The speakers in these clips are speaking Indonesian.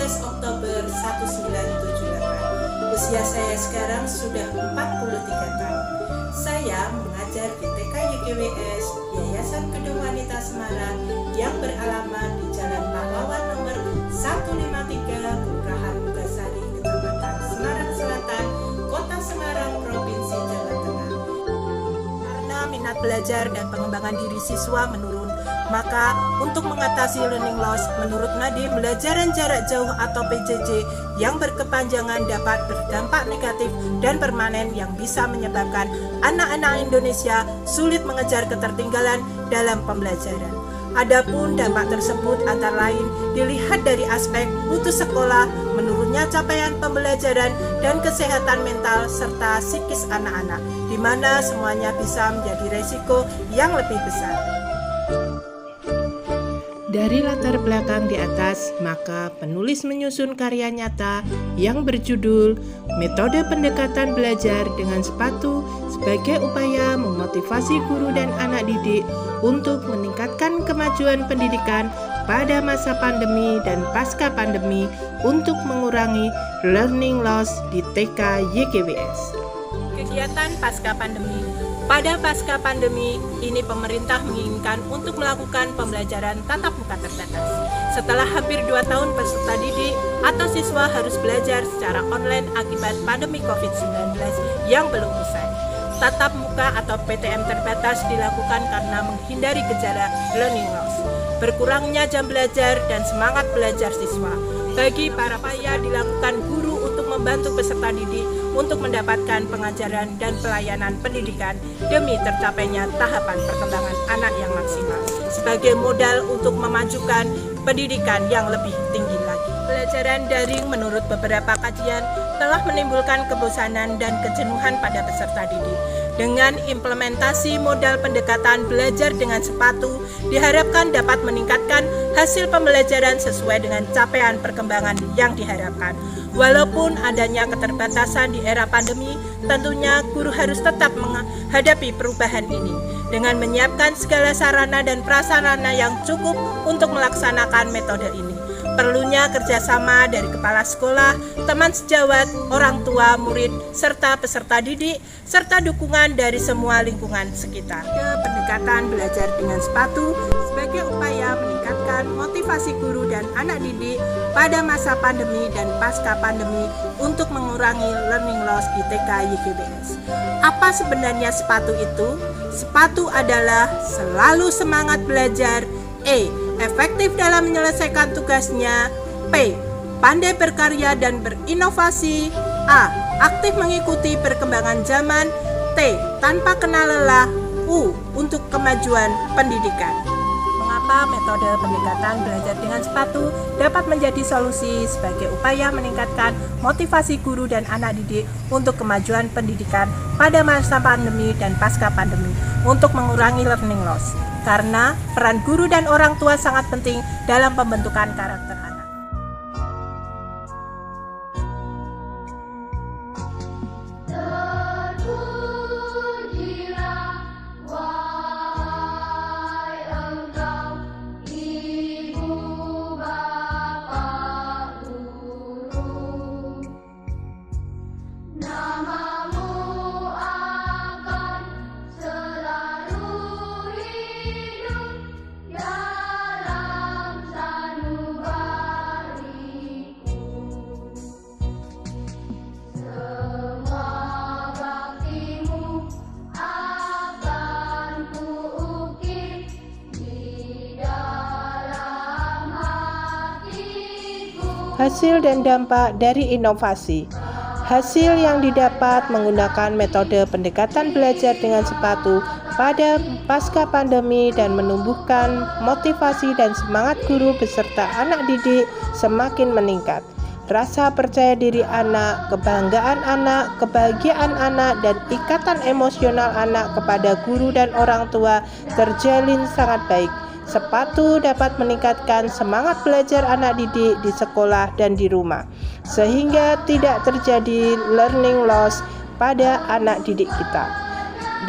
Oktober 1978. Usia saya sekarang sudah 43 tahun. Saya mengajar di TK YGWS Yayasan Gedung Wanita Semarang yang beralamat di Jalan Pahlawan nomor 153, Kelurahan Mugasari, Kecamatan Semarang Selatan, Kota Semarang, Provinsi Jawa Tengah. Karena minat belajar dan pengembangan diri siswa menurun, maka untuk mengatasi learning loss, menurut Nadiem, pembelajaran jarak jauh atau PJJ yang berkepanjangan dapat berdampak negatif dan permanen yang bisa menyebabkan anak-anak Indonesia sulit mengejar ketertinggalan dalam pembelajaran. Adapun dampak tersebut antara lain dilihat dari aspek mutu sekolah, menurunnya capaian pembelajaran dan kesehatan mental serta psikis anak-anak, di mana semuanya bisa menjadi resiko yang lebih besar. Dari latar belakang di atas, maka penulis menyusun karya nyata yang berjudul Metode Pendekatan Belajar dengan Sepatu sebagai upaya memotivasi guru dan anak didik untuk meningkatkan kemajuan pendidikan pada masa pandemi dan pasca pandemi untuk mengurangi learning loss di TK YGWS. Kegiatan pasca pandemi. Pada pasca pandemi ini pemerintah menginginkan untuk melakukan pembelajaran tatap muka terbatas. Setelah hampir 2 tahun peserta didik atau siswa harus belajar secara online akibat pandemi COVID-19 yang belum usai. Tatap muka atau PTM terbatas dilakukan karena menghindari gejala learning loss, berkurangnya jam belajar dan semangat belajar siswa. Bagi para payah dilakukan guru untuk membantu peserta didik untuk mendapatkan pengajaran dan pelayanan pendidikan demi tercapainya tahapan perkembangan anak yang maksimal sebagai modal untuk memajukan pendidikan yang lebih tinggi lagi. Pelajaran daring menurut beberapa kajian telah menimbulkan kebosanan dan kejenuhan pada peserta didik. Dengan implementasi modal pendekatan belajar dengan sepatu, diharapkan dapat meningkatkan hasil pembelajaran sesuai dengan capaian perkembangan yang diharapkan. Walaupun adanya keterbatasan di era pandemi, tentunya guru harus tetap menghadapi perubahan ini dengan menyiapkan segala sarana dan prasarana yang cukup untuk melaksanakan metode ini. Perlunya kerjasama dari kepala sekolah, teman sejawat, orang tua, murid, serta peserta didik, serta dukungan dari semua lingkungan sekitar. Pendekatan belajar dengan sepatu sebagai upaya meningkatkan motivasi guru dan anak didik pada masa pandemi dan pasca pandemi untuk mengurangi learning loss di TK YGWS. Apa sebenarnya sepatu itu? Sepatu adalah selalu semangat belajar. Efektif dalam menyelesaikan tugasnya. P. Pandai berkarya dan berinovasi. A. Aktif mengikuti perkembangan zaman. T. Tanpa kenal lelah. U. Untuk kemajuan pendidikan. Mengapa metode pendekatan belajar dengan sepatu dapat menjadi solusi sebagai upaya meningkatkan motivasi guru dan anak didik untuk kemajuan pendidikan pada masa pandemi dan pasca pandemi untuk mengurangi learning loss? Karena peran guru dan orang tua sangat penting dalam pembentukan karakter anak. Hasil dan dampak dari inovasi. Hasil yang didapat menggunakan metode pendekatan belajar dengan sepatu pada pasca pandemi dan menumbuhkan motivasi dan semangat guru beserta anak didik semakin meningkat. Rasa percaya diri anak, kebanggaan anak, kebahagiaan anak, dan ikatan emosional anak kepada guru dan orang tua terjalin sangat baik. Sepatu dapat meningkatkan semangat belajar anak didik di sekolah dan di rumah, sehingga tidak terjadi learning loss pada anak didik kita.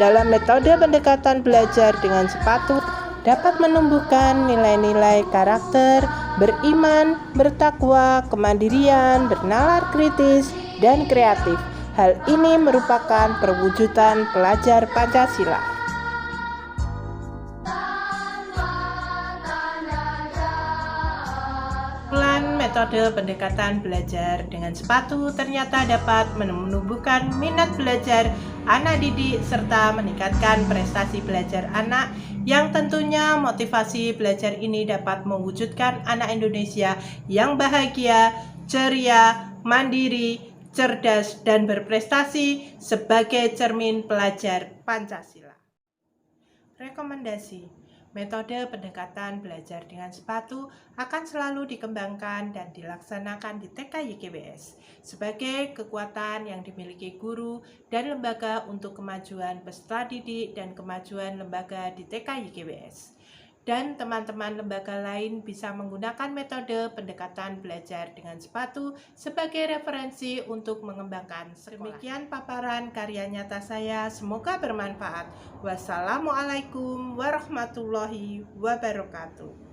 Dalam metode pendekatan belajar dengan sepatu dapat menumbuhkan nilai-nilai karakter, beriman, bertakwa, kemandirian, bernalar kritis, dan kreatif. Hal ini merupakan perwujudan pelajar Pancasila. Metode pendekatan belajar dengan sepatu ternyata dapat menumbuhkan minat belajar anak didik serta meningkatkan prestasi belajar anak, yang tentunya motivasi belajar ini dapat mewujudkan anak Indonesia yang bahagia, ceria, mandiri, cerdas, dan berprestasi sebagai cermin pelajar Pancasila. Rekomendasi: metode pendekatan belajar dengan sepatu akan selalu dikembangkan dan dilaksanakan di TK YKWS sebagai kekuatan yang dimiliki guru dan lembaga untuk kemajuan peserta didik dan kemajuan lembaga di TK YKWS. Dan teman-teman lembaga lain bisa menggunakan metode pendekatan belajar dengan sepatu sebagai referensi untuk mengembangkan sekolah. Demikian paparan karya nyata saya, semoga bermanfaat. Wassalamualaikum warahmatullahi wabarakatuh.